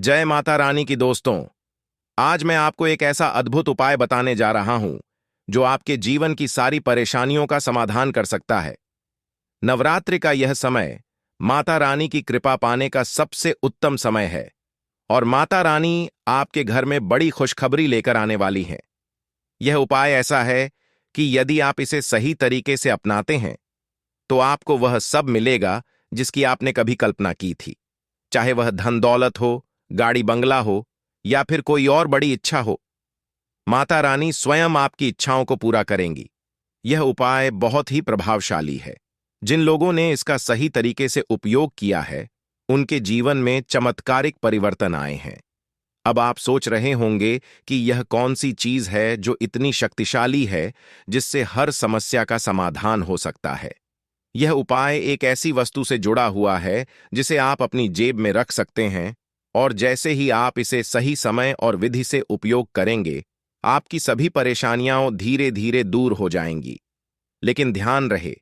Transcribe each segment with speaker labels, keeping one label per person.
Speaker 1: जय माता रानी की दोस्तों। आज मैं आपको एक ऐसा अद्भुत उपाय बताने जा रहा हूं जो आपके जीवन की सारी परेशानियों का समाधान कर सकता है। नवरात्रि का यह समय माता रानी की कृपा पाने का सबसे उत्तम समय है और माता रानी आपके घर में बड़ी खुशखबरी लेकर आने वाली हैं। यह उपाय ऐसा है कि यदि आप इसे सही तरीके से अपनाते हैं तो आपको वह सब मिलेगा जिसकी आपने कभी कल्पना की थी, चाहे वह धन दौलत हो, गाड़ी बंगला हो या फिर कोई और बड़ी इच्छा हो। माता रानी स्वयं आपकी इच्छाओं को पूरा करेंगी। यह उपाय बहुत ही प्रभावशाली है। जिन लोगों ने इसका सही तरीके से उपयोग किया है उनके जीवन में चमत्कारिक परिवर्तन आए हैं। अब आप सोच रहे होंगे कि यह कौन सी चीज है जो इतनी शक्तिशाली है जिससे हर समस्या का समाधान हो सकता है। यह उपाय एक ऐसी वस्तु से जुड़ा हुआ है जिसे आप अपनी जेब में रख सकते हैं और जैसे ही आप इसे सही समय और विधि से उपयोग करेंगे आपकी सभी परेशानियां धीरे धीरे दूर हो जाएंगी। लेकिन ध्यान रहे,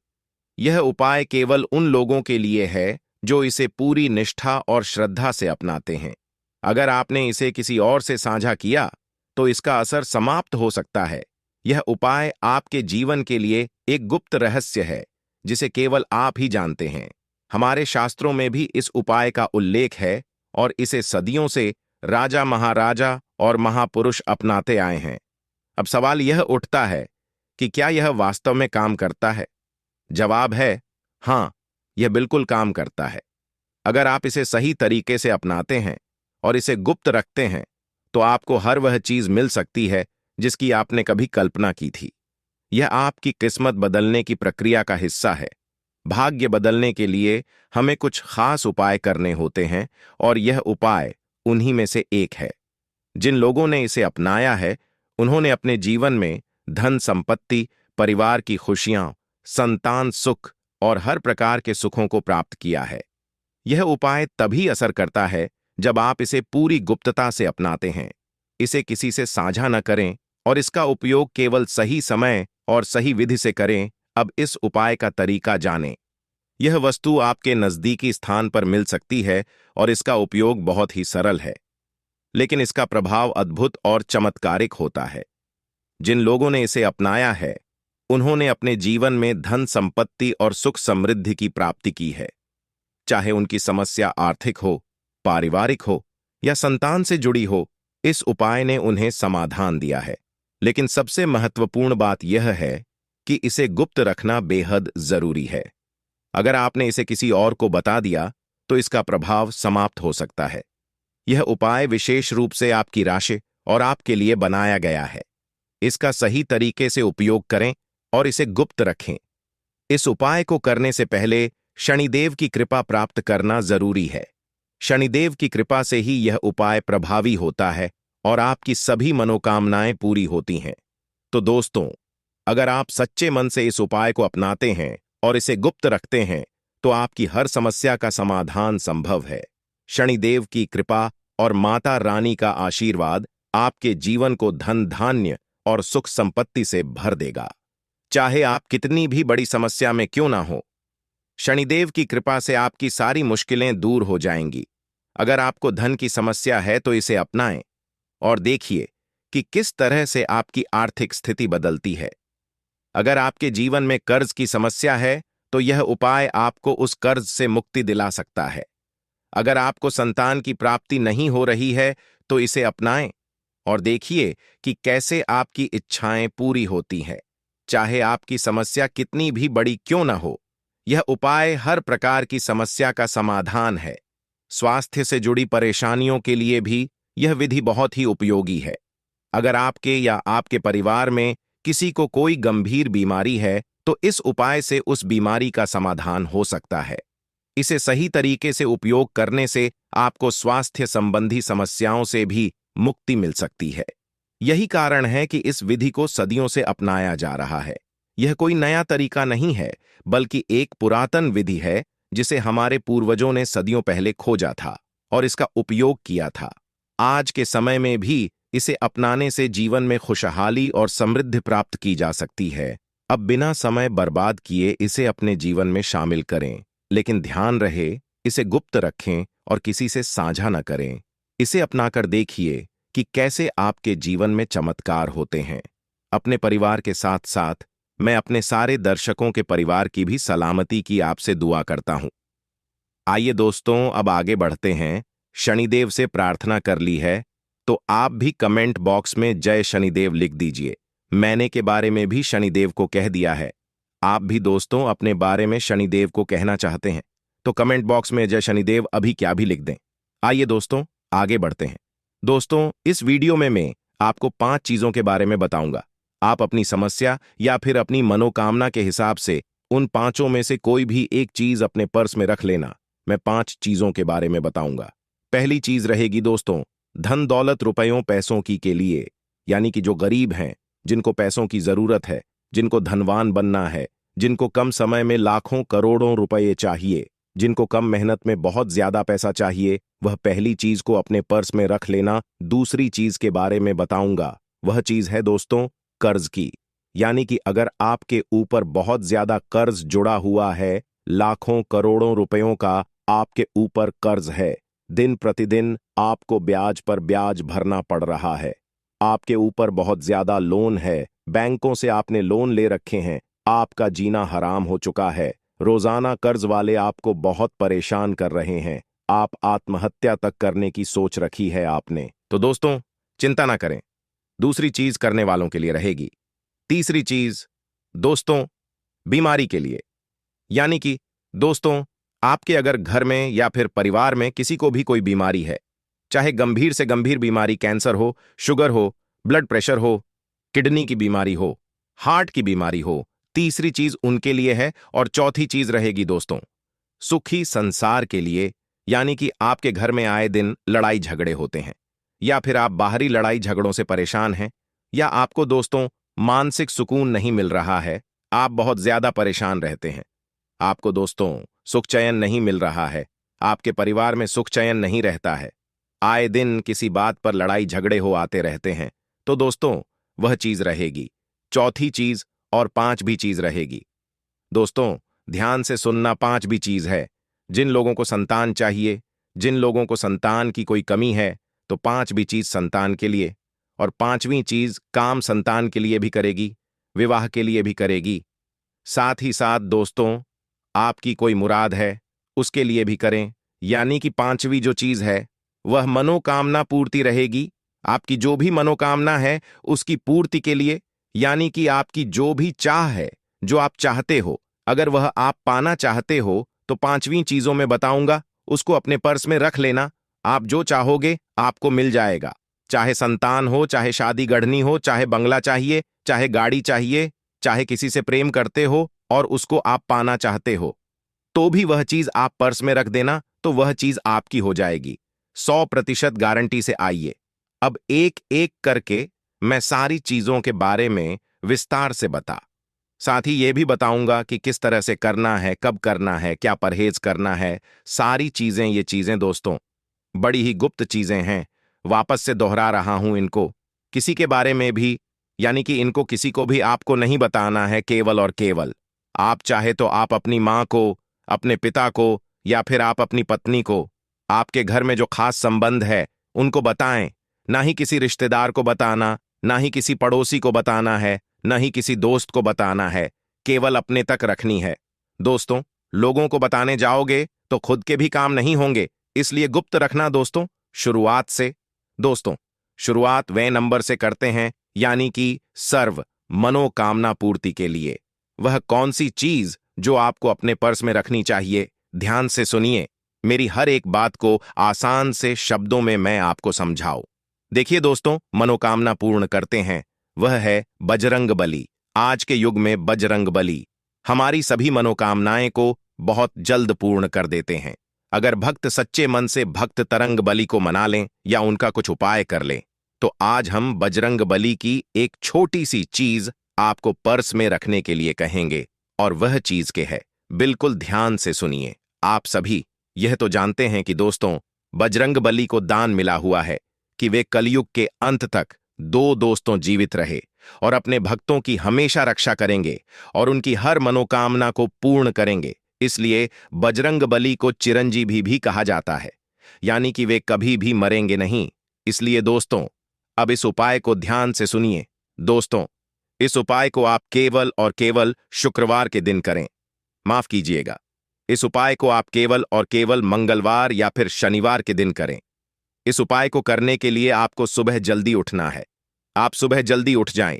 Speaker 1: यह उपाय केवल उन लोगों के लिए है जो इसे पूरी निष्ठा और श्रद्धा से अपनाते हैं। अगर आपने इसे किसी और से साझा किया तो इसका असर समाप्त हो सकता है। यह उपाय आपके जीवन के लिए एक गुप्त रहस्य है जिसे केवल आप ही जानते हैं। हमारे शास्त्रों में भी इस उपाय का उल्लेख है और इसे सदियों से राजा, महाराजा और महापुरुष अपनाते आए हैं। अब सवाल यह उठता है कि क्या यह वास्तव में काम करता है? जवाब है हां, यह बिल्कुल काम करता है। अगर आप इसे सही तरीके से अपनाते हैं और इसे गुप्त रखते हैं तो आपको हर वह चीज मिल सकती है जिसकी आपने कभी कल्पना की थी। यह आपकी किस्मत बदलने की प्रक्रिया का हिस्सा है। भाग्य बदलने के लिए हमें कुछ खास उपाय करने होते हैं और यह उपाय उन्हीं में से एक है। जिन लोगों ने इसे अपनाया है उन्होंने अपने जीवन में धन संपत्ति, परिवार की खुशियां, संतान सुख और हर प्रकार के सुखों को प्राप्त किया है। यह उपाय तभी असर करता है जब आप इसे पूरी गुप्तता से अपनाते हैं। इसे किसी से साझा न करें और इसका उपयोग केवल सही समय और सही विधि से करें। अब इस उपाय का तरीका जानें। यह वस्तु आपके नजदीकी स्थान पर मिल सकती है और इसका उपयोग बहुत ही सरल है, लेकिन इसका प्रभाव अद्भुत और चमत्कारिक होता है। जिन लोगों ने इसे अपनाया है उन्होंने अपने जीवन में धन संपत्ति और सुख समृद्धि की प्राप्ति की है। चाहे उनकी समस्या आर्थिक हो, पारिवारिक हो या संतान से जुड़ी हो, इस उपाय ने उन्हें समाधान दिया है। लेकिन सबसे महत्वपूर्ण बात यह है कि इसे गुप्त रखना बेहद जरूरी है। अगर आपने इसे किसी और को बता दिया तो इसका प्रभाव समाप्त हो सकता है। यह उपाय विशेष रूप से आपकी राशि और आपके लिए बनाया गया है। इसका सही तरीके से उपयोग करें और इसे गुप्त रखें। इस उपाय को करने से पहले शनिदेव की कृपा प्राप्त करना जरूरी है। शनिदेव की कृपा से ही यह उपाय प्रभावी होता है और आपकी सभी मनोकामनाएं पूरी होती हैं। तो दोस्तों, अगर आप सच्चे मन से इस उपाय को अपनाते हैं और इसे गुप्त रखते हैं तो आपकी हर समस्या का समाधान संभव है। शनिदेव की कृपा और माता रानी का आशीर्वाद आपके जीवन को धन धान्य और सुख संपत्ति से भर देगा। चाहे आप कितनी भी बड़ी समस्या में क्यों ना हो, शनिदेव की कृपा से आपकी सारी मुश्किलें दूर हो जाएंगी। अगर आपको धन की समस्या है तो इसे अपनाएं और देखिए कि किस तरह से आपकी आर्थिक स्थिति बदलती है। अगर आपके जीवन में कर्ज की समस्या है तो यह उपाय आपको उस कर्ज से मुक्ति दिला सकता है। अगर आपको संतान की प्राप्ति नहीं हो रही है तो इसे अपनाएं और देखिए कि कैसे आपकी इच्छाएं पूरी होती हैं। चाहे आपकी समस्या कितनी भी बड़ी क्यों ना हो, यह उपाय हर प्रकार की समस्या का समाधान है। स्वास्थ्य से जुड़ी परेशानियों के लिए भी यह विधि बहुत ही उपयोगी है। अगर आपके या आपके परिवार में किसी को कोई गंभीर बीमारी है तो इस उपाय से उस बीमारी का समाधान हो सकता है। इसे सही तरीके से उपयोग करने से आपको स्वास्थ्य संबंधी समस्याओं से भी मुक्ति मिल सकती है। यही कारण है कि इस विधि को सदियों से अपनाया जा रहा है। यह कोई नया तरीका नहीं है, बल्कि एक पुरातन विधि है जिसे हमारे पूर्वजों ने सदियों पहले खोजा था और इसका उपयोग किया था। आज के समय में भी इसे अपनाने से जीवन में खुशहाली और समृद्धि प्राप्त की जा सकती है। अब बिना समय बर्बाद किए इसे अपने जीवन में शामिल करें, लेकिन ध्यान रहे इसे गुप्त रखें और किसी से साझा न करें। इसे अपनाकर देखिए कि कैसे आपके जीवन में चमत्कार होते हैं। अपने परिवार के साथ साथ मैं अपने सारे दर्शकों के परिवार की भी सलामती की आपसे दुआ करता हूं। आइए दोस्तों, अब आगे बढ़ते हैं। शनिदेव से प्रार्थना कर ली है तो आप भी कमेंट बॉक्स में जय शनिदेव लिख दीजिए। मैंने के बारे में भी शनिदेव को कह दिया है। आप भी दोस्तों अपने बारे में शनिदेव को कहना चाहते हैं तो कमेंट बॉक्स में जय शनिदेव अभी क्या भी लिख दें। आइए दोस्तों आगे बढ़ते हैं। दोस्तों, इस वीडियो में मैं आपको 5 चीजों के बारे में बताऊंगा। आप अपनी समस्या या फिर अपनी मनोकामना के हिसाब से उन 5 में से कोई भी एक चीज अपने पर्स में रख लेना। मैं 5 चीजों के बारे में बताऊंगा। पहली चीज रहेगी दोस्तों, धन दौलत रुपयों पैसों की के लिए, यानी कि जो गरीब हैं, जिनको पैसों की जरूरत है, जिनको धनवान बनना है, जिनको कम समय में लाखों करोड़ों रुपए चाहिए, जिनको कम मेहनत में बहुत ज्यादा पैसा चाहिए, वह पहली चीज को अपने पर्स में रख लेना। दूसरी चीज के बारे में बताऊंगा, वह चीज है दोस्तों कर्ज की। यानी कि अगर आपके ऊपर बहुत ज्यादा कर्ज जुड़ा हुआ है, लाखों करोड़ों रुपयों का आपके ऊपर कर्ज है, दिन प्रतिदिन आपको ब्याज पर ब्याज भरना पड़ रहा है, आपके ऊपर बहुत ज्यादा लोन है, बैंकों से आपने लोन ले रखे हैं, आपका जीना हराम हो चुका है, रोजाना कर्ज वाले आपको बहुत परेशान कर रहे हैं, आप आत्महत्या तक करने की सोच रखी है आपने, तो दोस्तों चिंता ना करें, दूसरी चीज करने वालों के लिए रहेगी। तीसरी चीज दोस्तों बीमारी के लिए, यानी कि दोस्तों आपके अगर घर में या फिर परिवार में किसी को भी कोई बीमारी है, चाहे गंभीर से गंभीर बीमारी, कैंसर हो, शुगर हो, ब्लड प्रेशर हो, किडनी की बीमारी हो, हार्ट की बीमारी हो, तीसरी चीज उनके लिए है। और चौथी चीज रहेगी दोस्तों सुखी संसार के लिए, यानी कि आपके घर में आए दिन लड़ाई झगड़े होते हैं, या फिर आप बाहरी लड़ाई झगड़ों से परेशान हैं, या आपको दोस्तों मानसिक सुकून नहीं मिल रहा है, आप बहुत ज्यादा परेशान रहते हैं, आपको दोस्तों सुख चयन नहीं मिल रहा है, आपके परिवार में सुख चयन नहीं रहता है, आए दिन किसी बात पर लड़ाई झगड़े हो आते रहते हैं, तो दोस्तों वह चीज रहेगी चौथी चीज। और 5वीं चीज रहेगी दोस्तों, ध्यान से सुनना, 5वीं चीज है, जिन लोगों को संतान चाहिए, जिन लोगों को संतान की कोई कमी है, तो 5वीं चीज संतान के लिए। और 5वीं चीज काम संतान के लिए भी करेगी, विवाह के लिए भी करेगी। साथ ही साथ दोस्तों आपकी कोई मुराद है उसके लिए भी करें, यानी कि 5वीं जो चीज है वह मनोकामना पूर्ति रहेगी। आपकी जो भी मनोकामना है उसकी पूर्ति के लिए, यानी कि आपकी जो भी चाह है, जो आप चाहते हो, अगर वह आप पाना चाहते हो तो 5वीं चीजों में बताऊंगा, उसको अपने पर्स में रख लेना। आप जो चाहोगे आपको मिल जाएगा, चाहे संतान हो, चाहे शादी गढ़नी हो, चाहे बंगला चाहिए, चाहे गाड़ी चाहिए, चाहे किसी से प्रेम करते हो और उसको आप पाना चाहते हो, तो भी वह चीज आप पर्स में रख देना, तो वह चीज आपकी हो जाएगी। 100% गारंटी से। आइए अब एक एक करके मैं सारी चीजों के बारे में विस्तार से साथ ही ये भी बताऊंगा कि किस तरह से करना है, कब करना है, क्या परहेज करना है। सारी चीजें, ये चीजें दोस्तों बड़ी ही गुप्त चीजें हैं, वापस से दोहरा रहा हूं इनको। किसी के बारे में भी, यानी कि इनको किसी को भी आपको नहीं बताना है, केवल और केवल आप चाहे तो आप अपनी मां को, अपने पिता को, या फिर आप अपनी पत्नी को, आपके घर में जो खास संबंध है उनको बताएं। ना ही किसी रिश्तेदार को बताना, ना ही किसी पड़ोसी को बताना है, ना ही किसी दोस्त को बताना है, केवल अपने तक रखनी है। दोस्तों लोगों को बताने जाओगे तो खुद के भी काम नहीं होंगे, इसलिए गुप्त रखना दोस्तों। शुरुआत से दोस्तों, शुरुआत वे नंबर से करते हैं, यानी कि सर्व मनोकामना पूर्ति के लिए। वह कौन सी चीज जो आपको अपने पर्स में रखनी चाहिए, ध्यान से सुनिए, मेरी हर एक बात को आसान से शब्दों में मैं आपको समझाऊं। देखिए दोस्तों, मनोकामना पूर्ण करते हैं, वह है बजरंग बली। आज के युग में बजरंग बली हमारी सभी मनोकामनाएं को बहुत जल्द पूर्ण कर देते हैं। अगर भक्त सच्चे मन से भक्त तरंग बली को मना लें या उनका कुछ उपाय कर लें, तो आज हम बजरंग बली की एक छोटी सी चीज आपको पर्स में रखने के लिए कहेंगे, और वह चीज के है, बिल्कुल ध्यान से सुनिए। आप सभी यह तो जानते हैं कि दोस्तों बजरंग बली को दान मिला हुआ है कि वे कलयुग के अंत तक 2 दोस्तों जीवित रहे और अपने भक्तों की हमेशा रक्षा करेंगे और उनकी हर मनोकामना को पूर्ण करेंगे। इसलिए बजरंग बली को चिरंजीवी भी कहा जाता है। यानी कि वे कभी भी मरेंगे नहीं। इसलिए दोस्तों, अब इस उपाय को ध्यान से सुनिए। दोस्तों, इस उपाय को आप केवल और केवल शुक्रवार के दिन करें। माफ कीजिएगा, इस उपाय को आप केवल और केवल मंगलवार या फिर शनिवार के दिन करें। इस उपाय को करने के लिए आपको सुबह जल्दी उठना है। आप सुबह जल्दी उठ जाएं,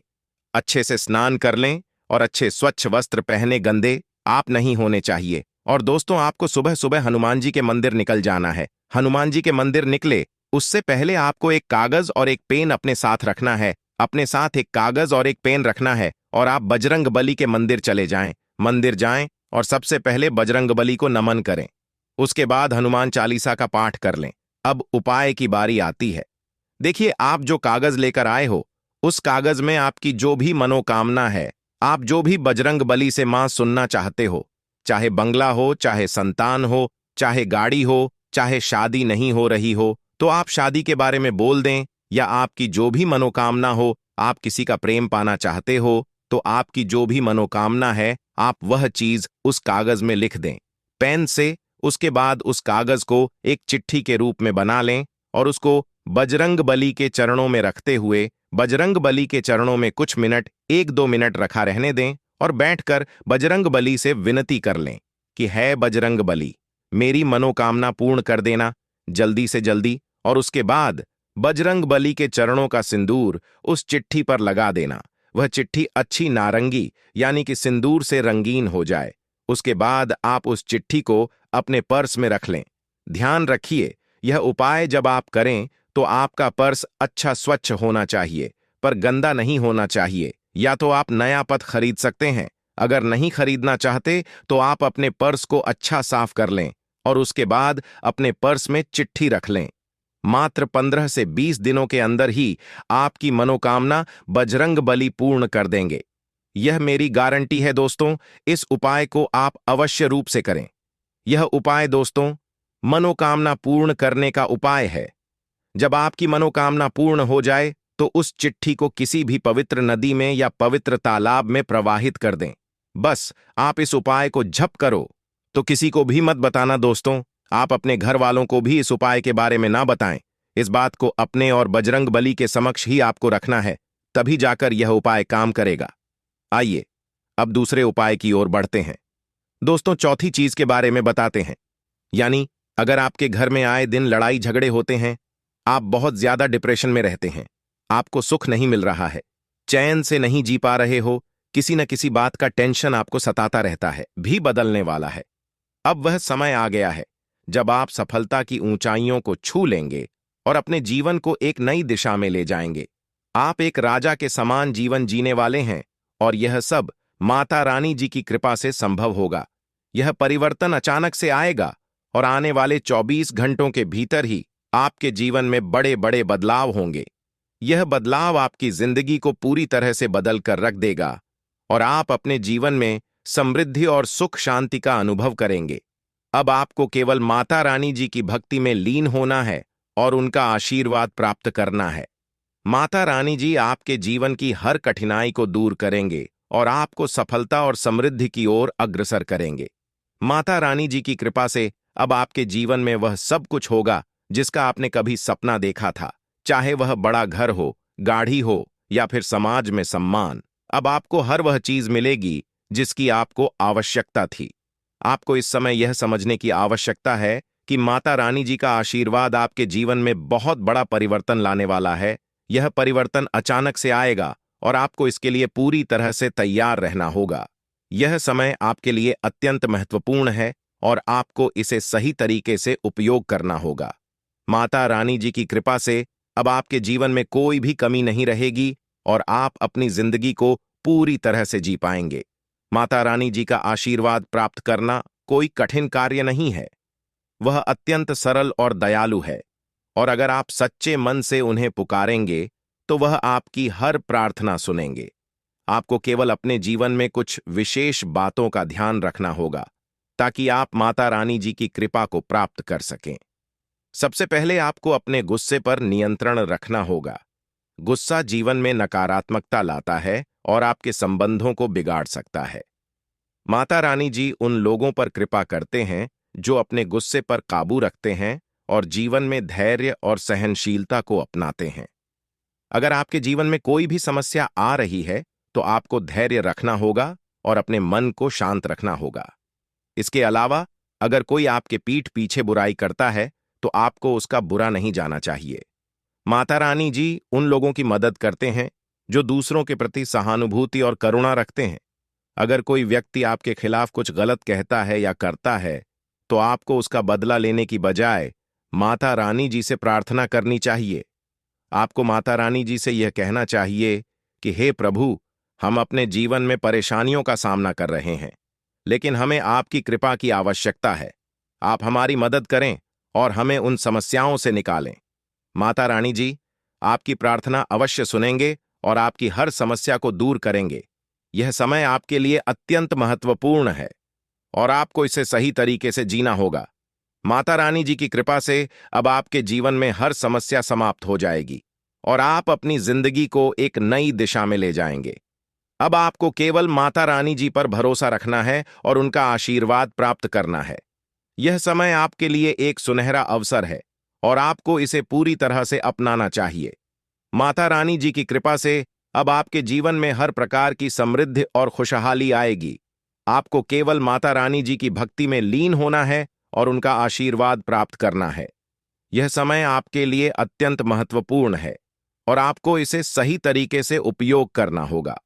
Speaker 1: अच्छे से स्नान कर लें और अच्छे स्वच्छ वस्त्र पहने, गंदे आप नहीं होने चाहिए। और दोस्तों, आपको सुबह सुबह हनुमान जी के मंदिर निकल जाना है। हनुमान जी के मंदिर निकले उससे पहले आपको एक कागज और एक पेन अपने साथ रखना है। अपने साथ एक कागज और एक पेन रखना है और आप बजरंग बली के मंदिर चले जाएं। मंदिर जाएं और सबसे पहले बजरंग बली को नमन करें। उसके बाद हनुमान चालीसा का पाठ कर लें। अब उपाय की बारी आती है। देखिए, आप जो कागज लेकर आए हो, उस कागज में आपकी जो भी मनोकामना है, आप जो भी बजरंग बली से मां सुनना चाहते हो, चाहे बंगला हो, चाहे संतान हो, चाहे गाड़ी हो, चाहे शादी नहीं हो रही हो तो आप शादी के बारे में बोल दें, या आपकी जो भी मनोकामना हो, आप किसी का प्रेम पाना चाहते हो तो आपकी जो भी मनोकामना है, आप वह चीज उस कागज में लिख दें पेन से। उसके बाद उस कागज को एक चिट्ठी के रूप में बना लें और उसको बजरंग बली के चरणों में रखते हुए बजरंग बली के चरणों में कुछ मिनट, 1-2 मिनट रखा रहने दें और बैठकर बजरंग बली से विनती कर लें कि है बजरंग बली, मेरी मनोकामना पूर्ण कर देना जल्दी से जल्दी। और उसके बाद बजरंग बली के चरणों का सिंदूर उस चिट्ठी पर लगा देना। वह चिट्ठी अच्छी नारंगी यानी कि सिंदूर से रंगीन हो जाए। उसके बाद आप उस चिट्ठी को अपने पर्स में रख लें। ध्यान रखिए, यह उपाय जब आप करें तो आपका पर्स अच्छा स्वच्छ होना चाहिए, पर गंदा नहीं होना चाहिए। या तो आप नया पथ खरीद सकते हैं, अगर नहीं खरीदना चाहते तो आप अपने पर्स को अच्छा साफ कर लें और उसके बाद अपने पर्स में चिट्ठी रख लें। मात्र 15 से 20 दिनों के अंदर ही आपकी मनोकामना बजरंग बली पूर्ण कर देंगे। यह मेरी गारंटी है दोस्तों, इस उपाय को आप अवश्य रूप से करें। यह उपाय दोस्तों मनोकामना पूर्ण करने का उपाय है। जब आपकी मनोकामना पूर्ण हो जाए तो उस चिट्ठी को किसी भी पवित्र नदी में या पवित्र तालाब में प्रवाहित कर दें। बस आप इस उपाय को झप करो, तो किसी को भी मत बताना दोस्तों। आप अपने घर वालों को भी इस उपाय के बारे में ना बताएं। इस बात को अपने और बजरंग बली के समक्ष ही आपको रखना है, तभी जाकर यह उपाय काम करेगा। आइए अब दूसरे उपाय की ओर बढ़ते हैं। दोस्तों, चौथी चीज के बारे में बताते हैं। यानी अगर आपके घर में आए दिन लड़ाई झगड़े होते हैं, आप बहुत ज्यादा डिप्रेशन में रहते हैं, आपको सुख नहीं मिल रहा है, चैन से नहीं जी पा रहे हो, किसी न किसी बात का टेंशन आपको सताता रहता है, भी बदलने वाला है। अब वह समय आ गया है जब आप सफलता की ऊंचाइयों को छू लेंगे और अपने जीवन को एक नई दिशा में ले जाएंगे। आप एक राजा के समान जीवन जीने वाले हैं और यह सब माता रानी जी की कृपा से संभव होगा। यह परिवर्तन अचानक से आएगा और आने वाले 24 घंटों के भीतर ही आपके जीवन में बड़े बड़े बदलाव होंगे। यह बदलाव आपकी जिंदगी को पूरी तरह से बदल कर रख देगा और आप अपने जीवन में समृद्धि और सुख शांति का अनुभव करेंगे। अब आपको केवल माता रानी जी की भक्ति में लीन होना है और उनका आशीर्वाद प्राप्त करना है। माता रानी जी आपके जीवन की हर कठिनाई को दूर करेंगे और आपको सफलता और समृद्धि की ओर अग्रसर करेंगे। माता रानी जी की कृपा से अब आपके जीवन में वह सब कुछ होगा जिसका आपने कभी सपना देखा था, चाहे वह बड़ा घर हो, गाड़ी हो या फिर समाज में सम्मान। अब आपको हर वह चीज मिलेगी जिसकी आपको आवश्यकता थी। आपको इस समय यह समझने की आवश्यकता है कि माता रानी जी का आशीर्वाद आपके जीवन में बहुत बड़ा परिवर्तन लाने वाला है। यह परिवर्तन अचानक से आएगा और आपको इसके लिए पूरी तरह से तैयार रहना होगा। यह समय आपके लिए अत्यंत महत्वपूर्ण है और आपको इसे सही तरीके से उपयोग करना होगा। माता रानी जी की कृपा से अब आपके जीवन में कोई भी कमी नहीं रहेगी और आप अपनी जिंदगी को पूरी तरह से जी पाएंगे। माता रानी जी का आशीर्वाद प्राप्त करना कोई कठिन कार्य नहीं है। वह अत्यंत सरल और दयालु है और अगर आप सच्चे मन से उन्हें पुकारेंगे तो वह आपकी हर प्रार्थना सुनेंगे। आपको केवल अपने जीवन में कुछ विशेष बातों का ध्यान रखना होगा ताकि आप माता रानी जी की कृपा को प्राप्त कर सकें। सबसे पहले आपको अपने गुस्से पर नियंत्रण रखना होगा। गुस्सा जीवन में नकारात्मकता लाता है और आपके संबंधों को बिगाड़ सकता है। माता रानी जी उन लोगों पर कृपा करते हैं जो अपने गुस्से पर काबू रखते हैं और जीवन में धैर्य और सहनशीलता को अपनाते हैं। अगर आपके जीवन में कोई भी समस्या आ रही है तो आपको धैर्य रखना होगा और अपने मन को शांत रखना होगा। इसके अलावा अगर कोई आपके पीठ पीछे बुराई करता है तो आपको उसका बुरा नहीं जाना चाहिए। माता रानी जी उन लोगों की मदद करते हैं जो दूसरों के प्रति सहानुभूति और करुणा रखते हैं। अगर कोई व्यक्ति आपके खिलाफ कुछ गलत कहता है या करता है तो आपको उसका बदला लेने की बजाय माता रानी जी से प्रार्थना करनी चाहिए। आपको माता रानी जी से यह कहना चाहिए कि हे प्रभु, हम अपने जीवन में परेशानियों का सामना कर रहे हैं, लेकिन हमें आपकी कृपा की आवश्यकता है। आप हमारी मदद करें और हमें उन समस्याओं से निकालें। माता रानी जी आपकी प्रार्थना अवश्य सुनेंगे और आपकी हर समस्या को दूर करेंगे। यह समय आपके लिए अत्यंत महत्वपूर्ण है और आपको इसे सही तरीके से जीना होगा। माता रानी जी की कृपा से अब आपके जीवन में हर समस्या समाप्त हो जाएगी और आप अपनी जिंदगी को एक नई दिशा में ले जाएंगे। अब आपको केवल माता रानी जी पर भरोसा रखना है और उनका आशीर्वाद प्राप्त करना है। यह समय आपके लिए एक सुनहरा अवसर है और आपको इसे पूरी तरह से अपनाना चाहिए। माता रानी जी की कृपा से अब आपके जीवन में हर प्रकार की समृद्धि और खुशहाली आएगी। आपको केवल माता रानी जी की भक्ति में लीन होना है और उनका आशीर्वाद प्राप्त करना है। यह समय आपके लिए अत्यंत महत्वपूर्ण है और आपको इसे सही तरीके से उपयोग करना होगा।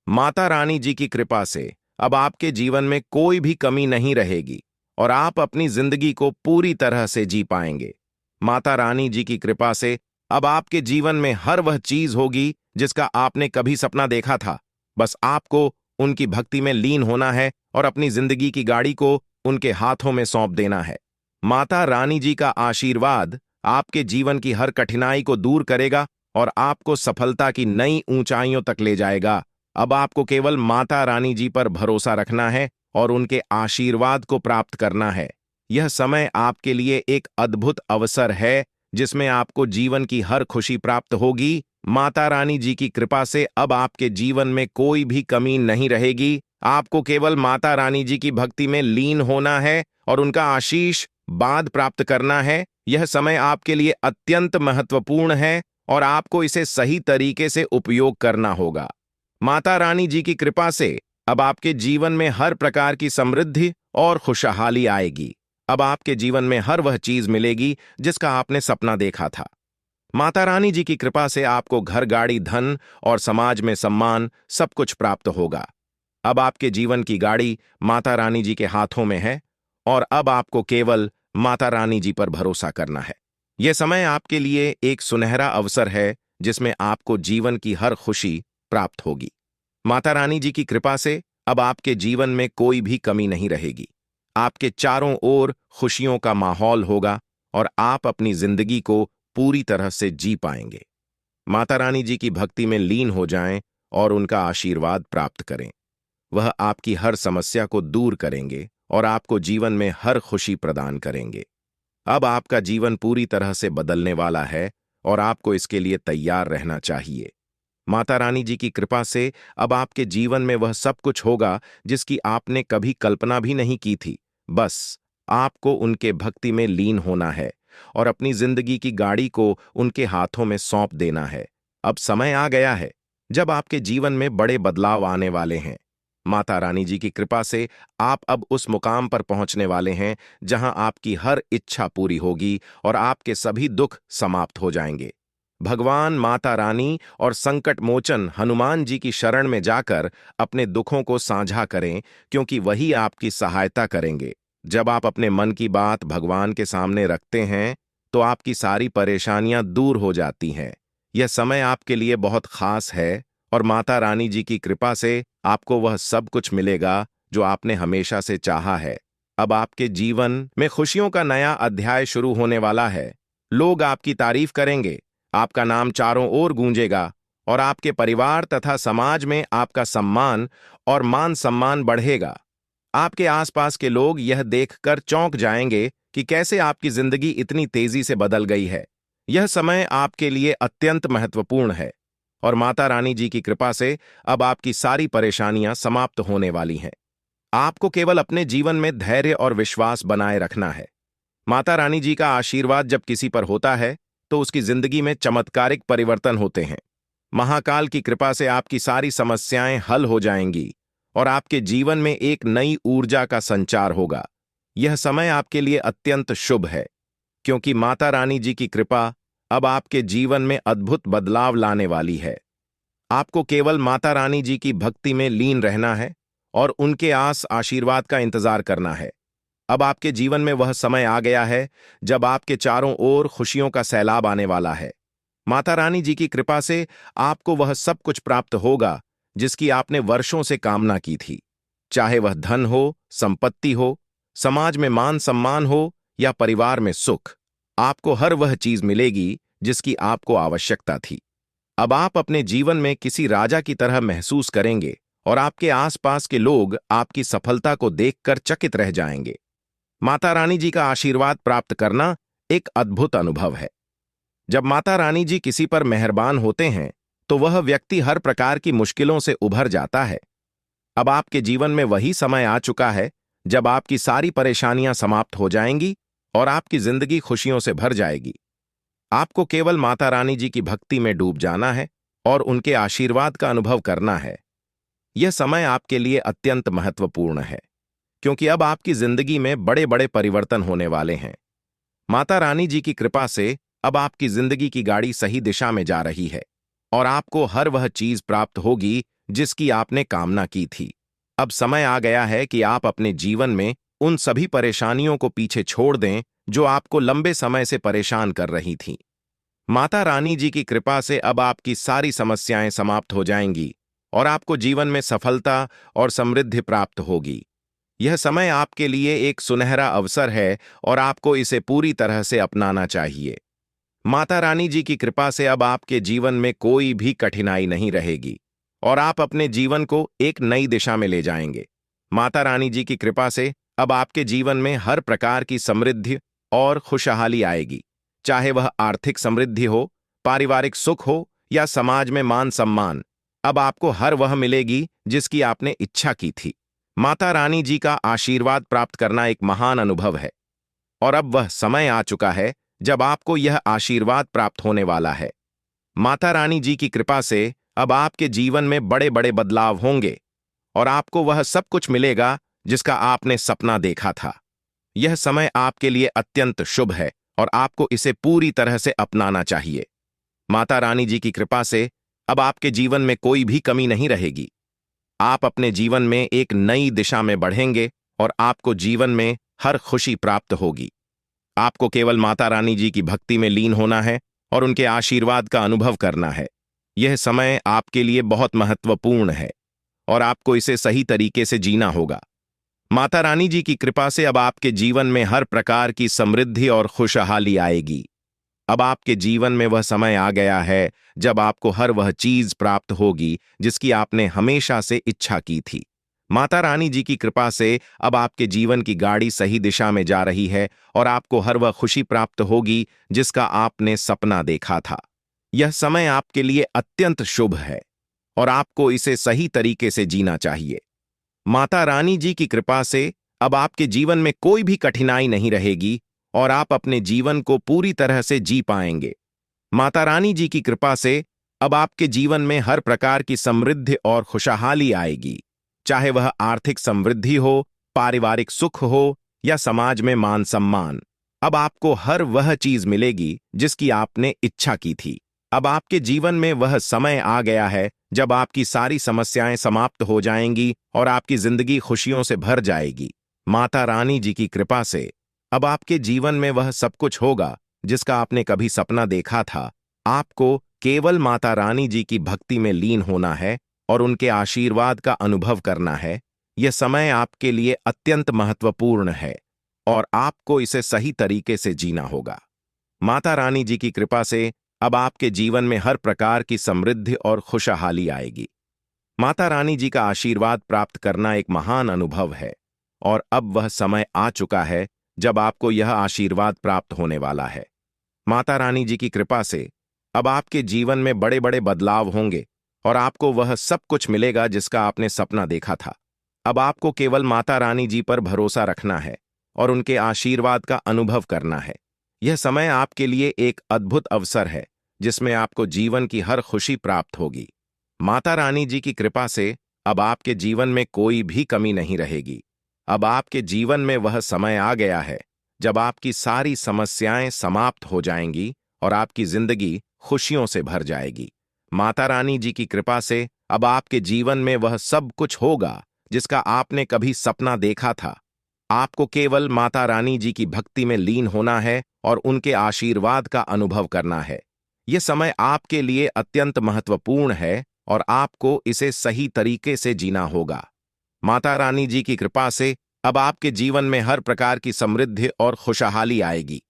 Speaker 1: माता रानी जी की कृपा से अब आपके जीवन में कोई भी कमी नहीं रहेगी और आप अपनी जिंदगी को पूरी तरह से जी पाएंगे। माता रानी जी की कृपा से अब आपके जीवन में हर वह चीज होगी जिसका आपने कभी सपना देखा था। बस आपको उनकी भक्ति में लीन होना है और अपनी जिंदगी की गाड़ी को उनके हाथों में सौंप देना है। माता रानी जी का आशीर्वाद आपके जीवन की हर कठिनाई को दूर करेगा और आपको सफलता की नई ऊंचाइयों तक ले जाएगा। अब आपको केवल माता रानी जी पर भरोसा रखना है और उनके आशीर्वाद को प्राप्त करना है। यह समय आपके लिए एक अद्भुत अवसर है जिसमें आपको जीवन की हर खुशी प्राप्त होगी। माता रानी जी की कृपा से अब आपके जीवन में कोई भी कमी नहीं रहेगी। आपको केवल माता रानी जी की भक्ति में लीन होना है और उनका आशीर्वाद प्राप्त करना है। यह समय आपके लिए अत्यंत महत्वपूर्ण है और आपको इसे सही तरीके से उपयोग करना होगा। माता रानी जी की कृपा से अब आपके जीवन में हर प्रकार की समृद्धि और खुशहाली आएगी। अब आपके जीवन में हर वह चीज मिलेगी जिसका आपने सपना देखा था। माता रानी जी की कृपा से आपको घर, गाड़ी, धन और समाज में सम्मान सब कुछ प्राप्त होगा। अब आपके जीवन की गाड़ी माता रानी जी के हाथों में है और अब आपको केवल माता रानी जी पर भरोसा करना है। यह समय आपके लिए एक सुनहरा अवसर है जिसमें आपको जीवन की हर खुशी प्राप्त होगी। माता रानी जी की कृपा से अब आपके जीवन में कोई भी कमी नहीं रहेगी। आपके चारों ओर खुशियों का माहौल होगा और आप अपनी जिंदगी को पूरी तरह से जी पाएंगे। माता रानी जी की भक्ति में लीन हो जाएं और उनका आशीर्वाद प्राप्त करें। वह आपकी हर समस्या को दूर करेंगे और आपको जीवन में हर खुशी प्रदान करेंगे। अब आपका जीवन पूरी तरह से बदलने वाला है और आपको इसके लिए तैयार रहना चाहिए। माता रानी जी की कृपा से अब आपके जीवन में वह सब कुछ होगा जिसकी आपने कभी कल्पना भी नहीं की थी। बस आपको उनके भक्ति में लीन होना है और अपनी जिंदगी की गाड़ी को उनके हाथों में सौंप देना है। अब समय आ गया है जब आपके जीवन में बड़े बदलाव आने वाले हैं। माता रानी जी की कृपा से आप अब उस मुकाम पर पहुंचने वाले हैं जहां आपकी हर इच्छा पूरी होगी और आपके सभी दुख समाप्त हो जाएंगे। भगवान माता रानी और संकट मोचन हनुमान जी की शरण में जाकर अपने दुखों को साझा करें, क्योंकि वही आपकी सहायता करेंगे। जब आप अपने मन की बात भगवान के सामने रखते हैं तो आपकी सारी परेशानियां दूर हो जाती हैं। यह समय आपके लिए बहुत खास है और माता रानी जी की कृपा से आपको वह सब कुछ मिलेगा जो आपने हमेशा से चाहा है। अब आपके जीवन में खुशियों का नया अध्याय शुरू होने वाला है। लोग आपकी तारीफ करेंगे, आपका नाम चारों ओर गूंजेगा और आपके परिवार तथा समाज में आपका सम्मान और मान सम्मान बढ़ेगा। आपके आसपास के लोग यह देखकर चौंक जाएंगे कि कैसे आपकी जिंदगी इतनी तेजी से बदल गई है। यह समय आपके लिए अत्यंत महत्वपूर्ण है और माता रानी जी की कृपा से अब आपकी सारी परेशानियां समाप्त होने वाली हैं। आपको केवल अपने जीवन में धैर्य और विश्वास बनाए रखना है। माता रानी जी का आशीर्वाद जब किसी पर होता है तो उसकी जिंदगी में चमत्कारिक परिवर्तन होते हैं। महाकाल की कृपा से आपकी सारी समस्याएं हल हो जाएंगी और आपके जीवन में एक नई ऊर्जा का संचार होगा। यह समय आपके लिए अत्यंत शुभ है, क्योंकि माता रानी जी की कृपा अब आपके जीवन में अद्भुत बदलाव लाने वाली है। आपको केवल माता रानी जी की भक्ति में लीन रहना है और उनके आशीर्वाद का इंतजार करना है। अब आपके जीवन में वह समय आ गया है जब आपके चारों ओर खुशियों का सैलाब आने वाला है। माता रानी जी की कृपा से आपको वह सब कुछ प्राप्त होगा जिसकी आपने वर्षों से कामना की थी। चाहे वह धन हो, संपत्ति हो, समाज में मान सम्मान हो या परिवार में सुख, आपको हर वह चीज मिलेगी जिसकी आपको आवश्यकता थी। अब आप अपने जीवन में किसी राजा की तरह महसूस करेंगे और आपके आसपास के लोग आपकी सफलता को देखकर चकित रह जाएंगे। माता रानी जी का आशीर्वाद प्राप्त करना एक अद्भुत अनुभव है। जब माता रानी जी किसी पर मेहरबान होते हैं तो वह व्यक्ति हर प्रकार की मुश्किलों से उभर जाता है। अब आपके जीवन में वही समय आ चुका है जब आपकी सारी परेशानियां समाप्त हो जाएंगी और आपकी जिंदगी खुशियों से भर जाएगी। आपको केवल माता रानी जी की भक्ति में डूब जाना है और उनके आशीर्वाद का अनुभव करना है। यह समय आपके लिए अत्यंत महत्वपूर्ण है, क्योंकि अब आपकी जिंदगी में बड़े बड़े परिवर्तन होने वाले हैं। माता रानी जी की कृपा से अब आपकी जिंदगी की गाड़ी सही दिशा में जा रही है और आपको हर वह चीज प्राप्त होगी जिसकी आपने कामना की थी। अब समय आ गया है कि आप अपने जीवन में उन सभी परेशानियों को पीछे छोड़ दें जो आपको लंबे समय से परेशान कर रही थीं। माता रानी जी की कृपा से अब आपकी सारी समस्याएं समाप्त हो जाएंगी और आपको जीवन में सफलता और समृद्धि प्राप्त होगी। यह समय आपके लिए एक सुनहरा अवसर है और आपको इसे पूरी तरह से अपनाना चाहिए। माता रानी जी की कृपा से अब आपके जीवन में कोई भी कठिनाई नहीं रहेगी और आप अपने जीवन को एक नई दिशा में ले जाएंगे। माता रानी जी की कृपा से अब आपके जीवन में हर प्रकार की समृद्धि और खुशहाली आएगी, चाहे वह आर्थिक समृद्धि हो, पारिवारिक सुख हो या समाज में मान सम्मान। अब आपको हर वह मिलेगी जिसकी आपने इच्छा की थी। माता रानी जी का आशीर्वाद प्राप्त करना एक महान अनुभव है और अब वह समय आ चुका है जब आपको यह आशीर्वाद प्राप्त होने वाला है। माता रानी जी की कृपा से अब आपके जीवन में बड़े बड़े बदलाव होंगे और आपको वह सब कुछ मिलेगा जिसका आपने सपना देखा था। यह समय आपके लिए अत्यंत शुभ है और आपको इसे पूरी तरह से अपनाना चाहिए। माता रानी जी की कृपा से अब आपके जीवन में कोई भी कमी नहीं रहेगी। आप अपने जीवन में एक नई दिशा में बढ़ेंगे और आपको जीवन में हर खुशी प्राप्त होगी। आपको केवल माता रानी जी की भक्ति में लीन होना है और उनके आशीर्वाद का अनुभव करना है। यह समय आपके लिए बहुत महत्वपूर्ण है और आपको इसे सही तरीके से जीना होगा। माता रानी जी की कृपा से अब आपके जीवन में हर प्रकार की समृद्धि और खुशहाली आएगी। अब आपके जीवन में वह समय आ गया है जब आपको हर वह चीज प्राप्त होगी जिसकी आपने हमेशा से इच्छा की थी। माता रानी जी की कृपा से अब आपके जीवन की गाड़ी सही दिशा में जा रही है और आपको हर वह खुशी प्राप्त होगी जिसका आपने सपना देखा था। यह समय आपके लिए अत्यंत शुभ है और आपको इसे सही तरीके से जीना चाहिए। माता रानी जी की कृपा से अब आपके जीवन में कोई भी कठिनाई नहीं रहेगी और आप अपने जीवन को पूरी तरह से जी पाएंगे। माता रानी जी की कृपा से अब आपके जीवन में हर प्रकार की समृद्धि और खुशहाली आएगी, चाहे वह आर्थिक समृद्धि हो, पारिवारिक सुख हो या समाज में मान सम्मान। अब आपको हर वह चीज मिलेगी जिसकी आपने इच्छा की थी। अब आपके जीवन में वह समय आ गया है जब आपकी सारी समस्याएं समाप्त हो जाएंगी और आपकी जिंदगी खुशियों से भर जाएगी। माता रानी जी की कृपा से अब आपके जीवन में वह सब कुछ होगा जिसका आपने कभी सपना देखा था। आपको केवल माता रानी जी की भक्ति में लीन होना है और उनके आशीर्वाद का अनुभव करना है। यह समय आपके लिए अत्यंत महत्वपूर्ण है और आपको इसे सही तरीके से जीना होगा। माता रानी जी की कृपा से अब आपके जीवन में हर प्रकार की समृद्धि और खुशहाली आएगी। माता रानी जी का आशीर्वाद प्राप्त करना एक महान अनुभव है और अब वह समय आ चुका है जब आपको यह आशीर्वाद प्राप्त होने वाला है। माता रानी जी की कृपा से अब आपके जीवन में बड़े बड़े बदलाव होंगे और आपको वह सब कुछ मिलेगा जिसका आपने सपना देखा था। अब आपको केवल माता रानी जी पर भरोसा रखना है और उनके आशीर्वाद का अनुभव करना है। यह समय आपके लिए एक अद्भुत अवसर है जिसमें आपको जीवन की हर खुशी प्राप्त होगी। माता रानी जी की कृपा से अब आपके जीवन में कोई भी कमी नहीं रहेगी। अब आपके जीवन में वह समय आ गया है जब आपकी सारी समस्याएं समाप्त हो जाएंगी और आपकी जिंदगी खुशियों से भर जाएगी। माता रानी जी की कृपा से अब आपके जीवन में वह सब कुछ होगा जिसका आपने कभी सपना देखा था। आपको केवल माता रानी जी की भक्ति में लीन होना है और उनके आशीर्वाद का अनुभव करना है। यह समय आपके लिए अत्यंत महत्वपूर्ण है और आपको इसे सही तरीके से जीना होगा। माता रानी जी की कृपा से अब आपके जीवन में हर प्रकार की समृद्धि और खुशहाली आएगी।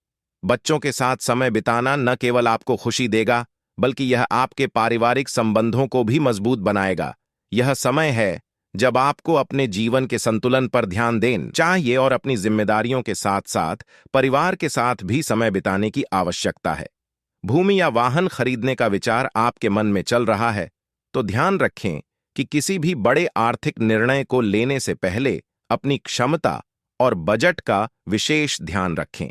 Speaker 1: बच्चों के साथ समय बिताना न केवल आपको खुशी देगा, बल्कि यह आपके पारिवारिक संबंधों को भी मजबूत बनाएगा। यह समय है जब आपको अपने जीवन के संतुलन पर ध्यान देना चाहिए और अपनी जिम्मेदारियों के साथ साथ परिवार के साथ भी समय बिताने की आवश्यकता है। भूमि या वाहन खरीदने का विचार आपके मन में चल रहा है, तो ध्यान रखें कि किसी भी बड़े आर्थिक निर्णय को लेने से पहले अपनी क्षमता और बजट का विशेष ध्यान रखें।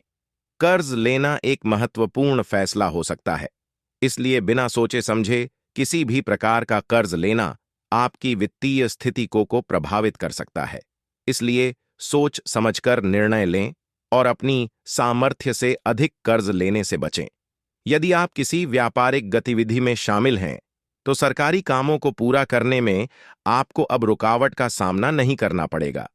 Speaker 1: कर्ज लेना एक महत्वपूर्ण फैसला हो सकता है, इसलिए बिना सोचे समझे किसी भी प्रकार का कर्ज लेना आपकी वित्तीय स्थिति को प्रभावित कर सकता है। इसलिए सोच समझकर निर्णय लें और अपनी सामर्थ्य से अधिक कर्ज लेने से बचें। यदि आप किसी व्यापारिक गतिविधि में शामिल हैं, तो सरकारी कामों को पूरा करने में आपको अब रुकावट का सामना नहीं करना पड़ेगा।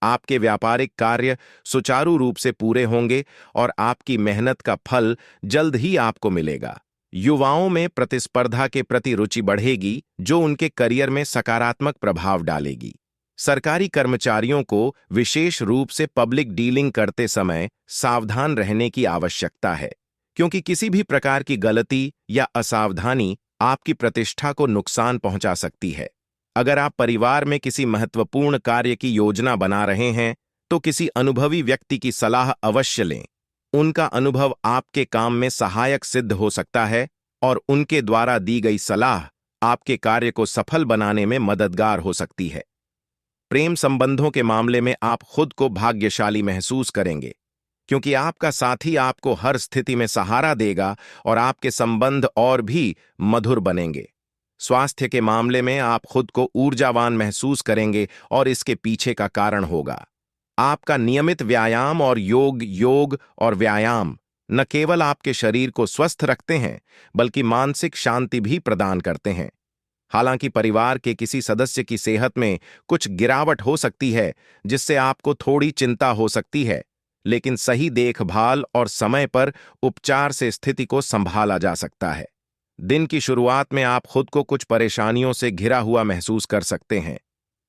Speaker 1: आपके व्यापारिक कार्य सुचारू रूप से पूरे होंगे और आपकी मेहनत का फल जल्द ही आपको मिलेगा। युवाओं में प्रतिस्पर्धा के प्रति रुचि बढ़ेगी, जो उनके करियर में सकारात्मक प्रभाव डालेगी। सरकारी कर्मचारियों को विशेष रूप से पब्लिक डीलिंग करते समय सावधान रहने की आवश्यकता है, क्योंकि किसी भी प्रकार की गलती या असावधानी आपकी प्रतिष्ठा को नुकसान पहुंचा सकती है। अगर आप परिवार में किसी महत्वपूर्ण कार्य की योजना बना रहे हैं, तो किसी अनुभवी व्यक्ति की सलाह अवश्य लें। उनका अनुभव आपके काम में सहायक सिद्ध हो सकता है और उनके द्वारा दी गई सलाह आपके कार्य को सफल बनाने में मददगार हो सकती है। प्रेम संबंधों के मामले में आप खुद को भाग्यशाली महसूस करेंगे, क्योंकि आपका साथी आपको हर स्थिति में सहारा देगा और आपके संबंध और भी मधुर बनेंगे। स्वास्थ्य के मामले में आप खुद को ऊर्जावान महसूस करेंगे और इसके पीछे का कारण होगा आपका नियमित व्यायाम और योग और व्यायाम न केवल आपके शरीर को स्वस्थ रखते हैं, बल्कि मानसिक शांति भी प्रदान करते हैं। हालांकि परिवार के किसी सदस्य की सेहत में कुछ गिरावट हो सकती है, जिससे आपको थोड़ी चिंता हो सकती है, लेकिन सही देखभाल और समय पर उपचार से स्थिति को संभाला जा सकता है। दिन की शुरुआत में आप खुद को कुछ परेशानियों से घिरा हुआ महसूस कर सकते हैं,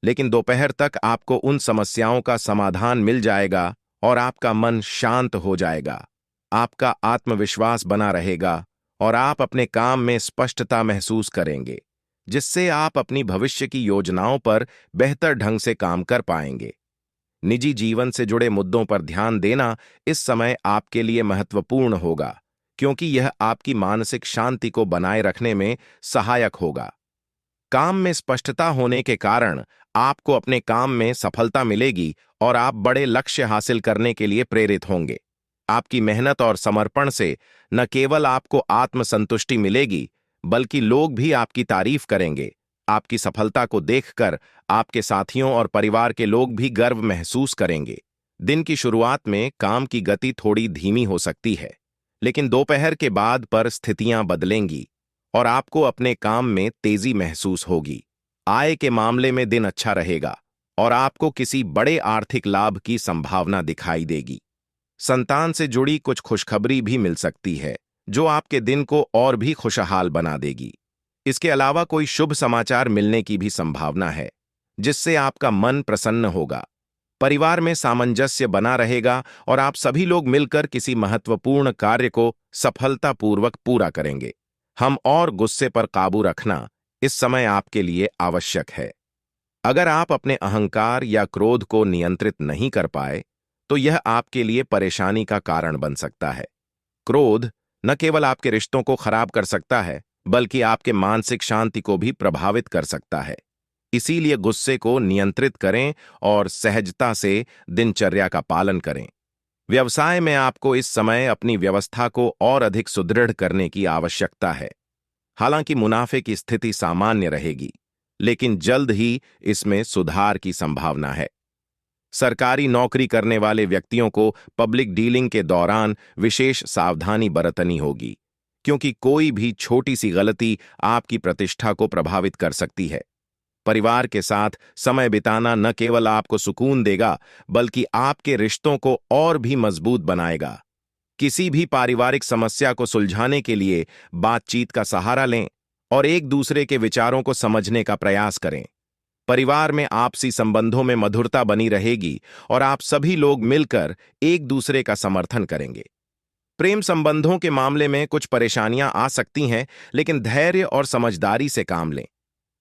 Speaker 1: लेकिन दोपहर तक आपको उन समस्याओं का समाधान मिल जाएगा और आपका मन शांत हो जाएगा। आपका आत्मविश्वास बना रहेगा और आप अपने काम में स्पष्टता महसूस करेंगे, जिससे आप अपनी भविष्य की योजनाओं पर बेहतर ढंग से काम कर पाएंगे। निजी जीवन से जुड़े मुद्दों पर ध्यान देना इस समय आपके लिए महत्वपूर्ण होगा, क्योंकि यह आपकी मानसिक शांति को बनाए रखने में सहायक होगा। काम में स्पष्टता होने के कारण आपको अपने काम में सफलता मिलेगी और आप बड़े लक्ष्य हासिल करने के लिए प्रेरित होंगे। आपकी मेहनत और समर्पण से न केवल आपको आत्मसंतुष्टि मिलेगी, बल्कि लोग भी आपकी तारीफ करेंगे। आपकी सफलता को देखकर आपके साथियों और परिवार के लोग भी गर्व महसूस करेंगे। दिन की शुरुआत में काम की गति थोड़ी धीमी हो सकती है, लेकिन दोपहर के बाद पर स्थितियां बदलेंगी और आपको अपने काम में तेजी महसूस होगी। आय के मामले में दिन अच्छा रहेगा और आपको किसी बड़े आर्थिक लाभ की संभावना दिखाई देगी। संतान से जुड़ी कुछ खुशखबरी भी मिल सकती है, जो आपके दिन को और भी खुशहाल बना देगी। इसके अलावा कोई शुभ समाचार मिलने की भी संभावना है, जिससे आपका मन प्रसन्न होगा। परिवार में सामंजस्य बना रहेगा और आप सभी लोग मिलकर किसी महत्वपूर्ण कार्य को सफलतापूर्वक पूरा करेंगे। हम और गुस्से पर काबू रखना इस समय आपके लिए आवश्यक है। अगर आप अपने अहंकार या क्रोध को नियंत्रित नहीं कर पाए, तो यह आपके लिए परेशानी का कारण बन सकता है। क्रोध न केवल आपके रिश्तों को खराब कर सकता है, बल्कि आपके मानसिक शांति को भी प्रभावित कर सकता है। इसीलिए गुस्से को नियंत्रित करें और सहजता से दिनचर्या का पालन करें। व्यवसाय में आपको इस समय अपनी व्यवस्था को और अधिक सुदृढ़ करने की आवश्यकता है। हालांकि मुनाफे की स्थिति सामान्य रहेगी, लेकिन जल्द ही इसमें सुधार की संभावना है। सरकारी नौकरी करने वाले व्यक्तियों को पब्लिक डीलिंग के दौरान विशेष सावधानी बरतनी होगी, क्योंकि कोई भी छोटी सी गलती आपकी प्रतिष्ठा को प्रभावित कर सकती है। परिवार के साथ समय बिताना न केवल आपको सुकून देगा, बल्कि आपके रिश्तों को और भी मजबूत बनाएगा। किसी भी पारिवारिक समस्या को सुलझाने के लिए बातचीत का सहारा लें और एक दूसरे के विचारों को समझने का प्रयास करें। परिवार में आपसी संबंधों में मधुरता बनी रहेगी और आप सभी लोग मिलकर एक दूसरे का समर्थन करेंगे। प्रेम संबंधों के मामले में कुछ परेशानियां आ सकती हैं, लेकिन धैर्य और समझदारी से काम लें।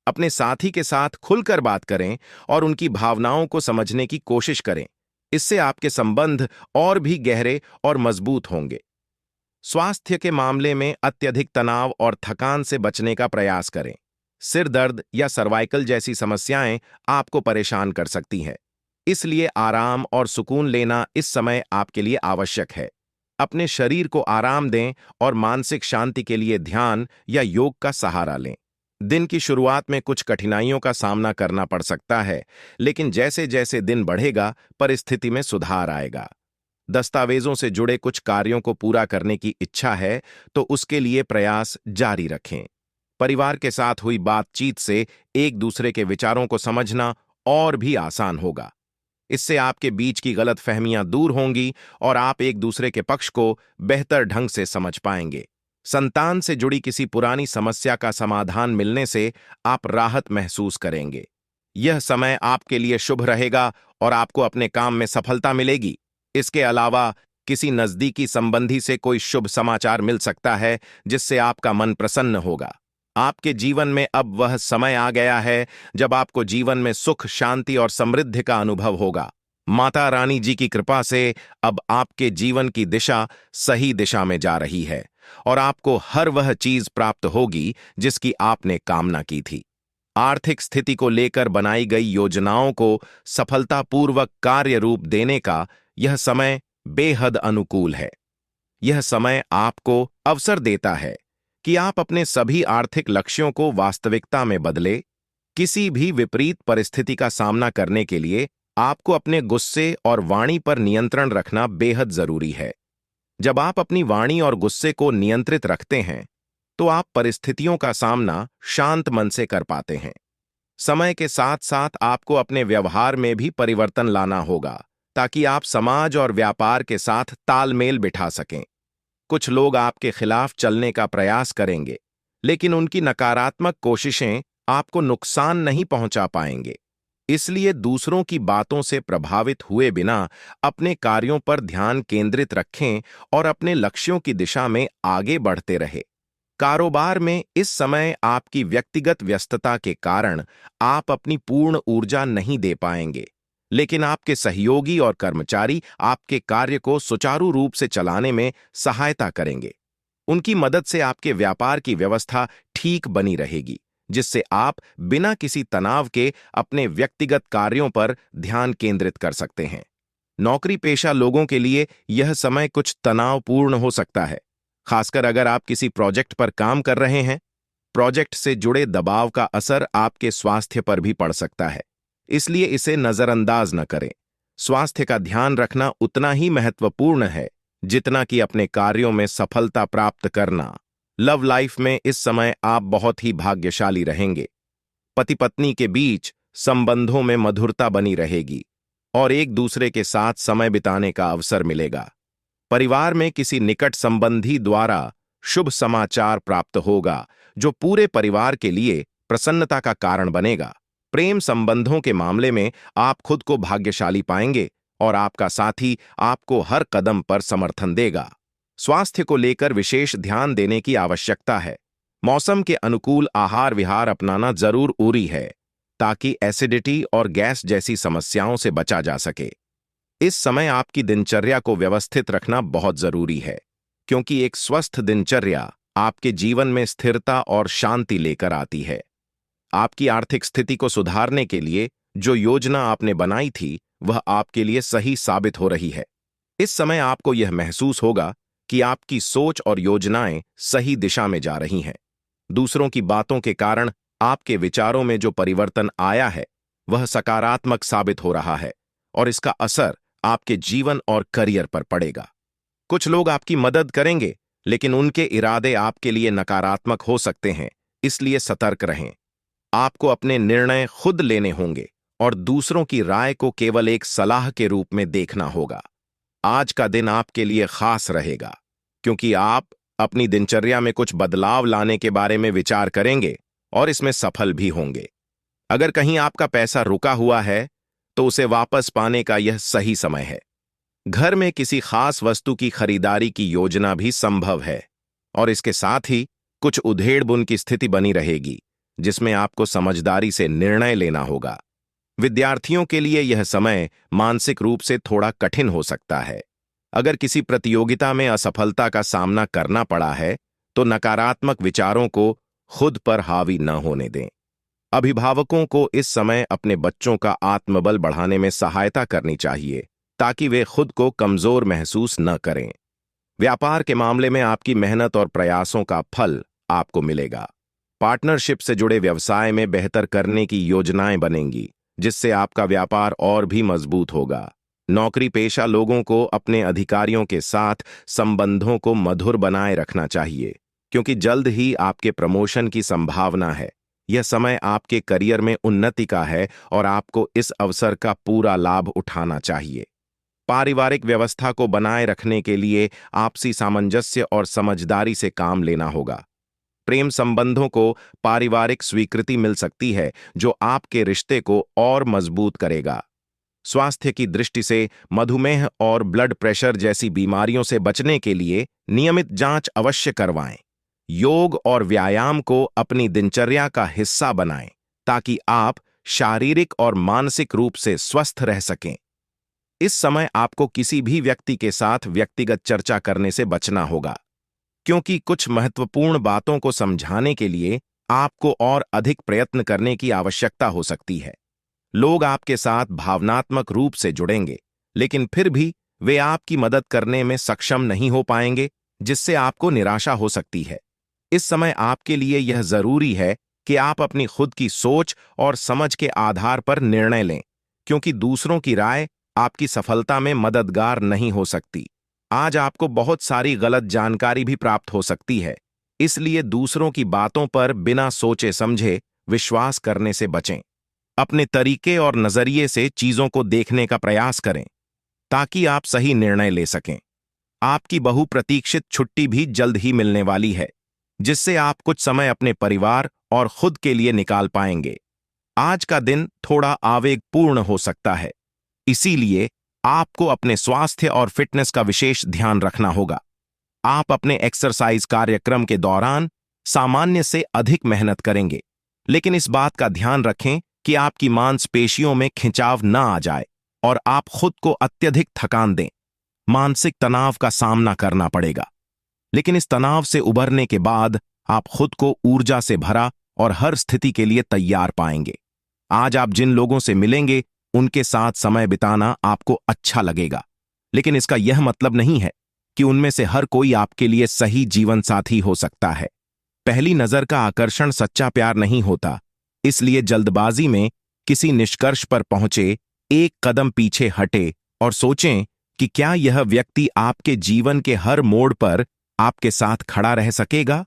Speaker 1: अपने साथी के साथ खुलकर बात करें और उनकी भावनाओं को समझने की कोशिश करें। इससे आपके संबंध और भी गहरे और मजबूत होंगे। स्वास्थ्य के मामले में अत्यधिक तनाव और थकान से बचने का प्रयास करें। सिर दर्द या सर्वाइकल जैसी समस्याएं आपको परेशान कर सकती हैं। इसलिए आराम और सुकून लेना इस समय आपके लिए आवश्यक है। अपने शरीर को आराम दें और मानसिक शांति के लिए ध्यान या योग का सहारा लें। दिन की शुरुआत में कुछ कठिनाइयों का सामना करना पड़ सकता है, लेकिन जैसे जैसे दिन बढ़ेगा, परिस्थिति में सुधार आएगा। दस्तावेजों से जुड़े कुछ कार्यों को पूरा करने की इच्छा है, तो उसके लिए प्रयास जारी रखें। परिवार के साथ हुई बातचीत से एक दूसरे के विचारों को समझना और भी आसान होगा। इससे आपके बीच की गलतफहमियां दूर होंगी और आप एक दूसरे के पक्ष को बेहतर ढंग से समझ पाएंगे। संतान से जुड़ी किसी पुरानी समस्या का समाधान मिलने से आप राहत महसूस करेंगे। यह समय आपके लिए शुभ रहेगा और आपको अपने काम में सफलता मिलेगी। इसके अलावा किसी नजदीकी संबंधी से कोई शुभ समाचार मिल सकता है, जिससे आपका मन प्रसन्न होगा। आपके जीवन में अब वह समय आ गया है जब आपको जीवन में सुख, शांति और समृद्धि का अनुभव होगा। माता रानी जी की कृपा से अब आपके जीवन की दिशा सही दिशा में जा रही है और आपको हर वह चीज प्राप्त होगी जिसकी आपने कामना की थी। आर्थिक स्थिति को लेकर बनाई गई योजनाओं को सफलतापूर्वक कार्य रूप देने का यह समय बेहद अनुकूल है। यह समय आपको अवसर देता है कि आप अपने सभी आर्थिक लक्ष्यों को वास्तविकता में बदले। किसी भी विपरीत परिस्थिति का सामना करने के लिए आपको अपने गुस्से और वाणी पर नियंत्रण रखना बेहद जरूरी है। जब आप अपनी वाणी और गुस्से को नियंत्रित रखते हैं, तो आप परिस्थितियों का सामना शांत मन से कर पाते हैं। समय के साथ साथ आपको अपने व्यवहार में भी परिवर्तन लाना होगा, ताकि आप समाज और व्यापार के साथ तालमेल बिठा सकें। कुछ लोग आपके खिलाफ चलने का प्रयास करेंगे, लेकिन उनकी नकारात्मक कोशिशें आपको नुकसान नहीं पहुंचा पाएंगे। इसलिए दूसरों की बातों से प्रभावित हुए बिना अपने कार्यों पर ध्यान केंद्रित रखें और अपने लक्ष्यों की दिशा में आगे बढ़ते रहे। कारोबार में इस समय आपकी व्यक्तिगत व्यस्तता के कारण आप अपनी पूर्ण ऊर्जा नहीं दे पाएंगे, लेकिन आपके सहयोगी और कर्मचारी आपके कार्य को सुचारू रूप से चलाने में सहायता करेंगे। उनकी मदद से आपके व्यापार की व्यवस्था ठीक बनी रहेगी, जिससे आप बिना किसी तनाव के अपने व्यक्तिगत कार्यों पर ध्यान केंद्रित कर सकते हैं। नौकरी पेशा लोगों के लिए यह समय कुछ तनावपूर्ण हो सकता है, खासकर अगर आप किसी प्रोजेक्ट पर काम कर रहे हैं। प्रोजेक्ट से जुड़े दबाव का असर आपके स्वास्थ्य पर भी पड़ सकता है, इसलिए इसे नजरअंदाज न करें। स्वास्थ्य का ध्यान रखना उतना ही महत्वपूर्ण है जितना कि अपने कार्यों में सफलता प्राप्त करना। लव लाइफ में इस समय आप बहुत ही भाग्यशाली रहेंगे। पति पत्नी के बीच संबंधों में मधुरता बनी रहेगी और एक दूसरे के साथ समय बिताने का अवसर मिलेगा। परिवार में किसी निकट संबंधी द्वारा शुभ समाचार प्राप्त होगा, जो पूरे परिवार के लिए प्रसन्नता का कारण बनेगा। प्रेम संबंधों के मामले में आप खुद को भाग्यशाली पाएंगे और आपका साथी आपको हर कदम पर समर्थन देगा। स्वास्थ्य को लेकर विशेष ध्यान देने की आवश्यकता है। मौसम के अनुकूल आहार विहार अपनाना जरूरी है, ताकि एसिडिटी और गैस जैसी समस्याओं से बचा जा सके। इस समय आपकी दिनचर्या को व्यवस्थित रखना बहुत जरूरी है, क्योंकि एक स्वस्थ दिनचर्या आपके जीवन में स्थिरता और शांति लेकर आती है। आपकी आर्थिक स्थिति को सुधारने के लिए जो योजना आपने बनाई थी, वह आपके लिए सही साबित हो रही है। इस समय आपको यह महसूस होगा कि आपकी सोच और योजनाएं सही दिशा में जा रही हैं। दूसरों की बातों के कारण आपके विचारों में जो परिवर्तन आया है वह सकारात्मक साबित हो रहा है और इसका असर आपके जीवन और करियर पर पड़ेगा। कुछ लोग आपकी मदद करेंगे, लेकिन उनके इरादे आपके लिए नकारात्मक हो सकते हैं, इसलिए सतर्क रहें। आपको अपने निर्णय खुद लेने होंगे और दूसरों की राय को केवल एक सलाह के रूप में देखना होगा। आज का दिन आपके लिए खास रहेगा क्योंकि आप अपनी दिनचर्या में कुछ बदलाव लाने के बारे में विचार करेंगे और इसमें सफल भी होंगे। अगर कहीं आपका पैसा रुका हुआ है तो उसे वापस पाने का यह सही समय है। घर में किसी खास वस्तु की खरीदारी की योजना भी संभव है और इसके साथ ही कुछ उधेड़-बुन की स्थिति बनी रहेगी जिसमें आपको समझदारी से निर्णय लेना होगा। विद्यार्थियों के लिए यह समय मानसिक रूप से थोड़ा कठिन हो सकता है। अगर किसी प्रतियोगिता में असफलता का सामना करना पड़ा है तो नकारात्मक विचारों को खुद पर हावी न होने दें। अभिभावकों को इस समय अपने बच्चों का आत्मबल बढ़ाने में सहायता करनी चाहिए ताकि वे खुद को कमजोर महसूस न करें। व्यापार के मामले में आपकी मेहनत और प्रयासों का फल आपको मिलेगा। पार्टनरशिप से जुड़े व्यवसाय में बेहतर करने की योजनाएं बनेंगी जिससे आपका व्यापार और भी मजबूत होगा। नौकरी पेशा लोगों को अपने अधिकारियों के साथ संबंधों को मधुर बनाए रखना चाहिए क्योंकि जल्द ही आपके प्रमोशन की संभावना है। यह समय आपके करियर में उन्नति का है और आपको इस अवसर का पूरा लाभ उठाना चाहिए। पारिवारिक व्यवस्था को बनाए रखने के लिए आपसी सामंजस्य और समझदारी से काम लेना होगा। प्रेम संबंधों को पारिवारिक स्वीकृति मिल सकती है जो आपके रिश्ते को और मजबूत करेगा। स्वास्थ्य की दृष्टि से मधुमेह और ब्लड प्रेशर जैसी बीमारियों से बचने के लिए नियमित जांच अवश्य करवाएं। योग और व्यायाम को अपनी दिनचर्या का हिस्सा बनाएं ताकि आप शारीरिक और मानसिक रूप से स्वस्थ रह सकें। इस समय आपको किसी भी व्यक्ति के साथ व्यक्तिगत चर्चा करने से बचना होगा क्योंकि कुछ महत्वपूर्ण बातों को समझाने के लिए आपको और अधिक प्रयत्न करने की आवश्यकता हो सकती है। लोग आपके साथ भावनात्मक रूप से जुड़ेंगे, लेकिन फिर भी वे आपकी मदद करने में सक्षम नहीं हो पाएंगे, जिससे आपको निराशा हो सकती है। इस समय आपके लिए यह जरूरी है कि आप अपनी खुद की सोच और समझ के आधार पर निर्णय लें, क्योंकि दूसरों की राय आपकी सफलता में मददगार नहीं हो सकती। आज आपको बहुत सारी गलत जानकारी भी प्राप्त हो सकती है, इसलिए दूसरों की बातों पर बिना सोचे समझे विश्वास करने से बचें। अपने तरीके और नजरिए से चीजों को देखने का प्रयास करें ताकि आप सही निर्णय ले सकें। आपकी बहुप्रतीक्षित छुट्टी भी जल्द ही मिलने वाली है, जिससे आप कुछ समय अपने परिवार और खुद के लिए निकाल पाएंगे। आज का दिन थोड़ा आवेगपूर्ण हो सकता है, इसीलिए आपको अपने स्वास्थ्य और फिटनेस का विशेष ध्यान रखना होगा। आप अपने एक्सरसाइज कार्यक्रम के दौरान सामान्य से अधिक मेहनत करेंगे, लेकिन इस बात का ध्यान रखें कि आपकी मांसपेशियों में खिंचाव न आ जाए और आप खुद को अत्यधिक थकान दें। मानसिक तनाव का सामना करना पड़ेगा, लेकिन इस तनाव से उबरने के बाद आप खुद को ऊर्जा से भरा और हर स्थिति के लिए तैयार पाएंगे। आज आप जिन लोगों से मिलेंगे उनके साथ समय बिताना आपको अच्छा लगेगा, लेकिन इसका यह मतलब नहीं है कि उनमें से हर कोई आपके लिए सही जीवन साथी हो सकता है। पहली नजर का आकर्षण सच्चा प्यार नहीं होता, इसलिए जल्दबाजी में किसी निष्कर्ष पर पहुंचे एक कदम पीछे हटे और सोचें कि क्या यह व्यक्ति आपके जीवन के हर मोड़ पर आपके साथ खड़ा रह सकेगा।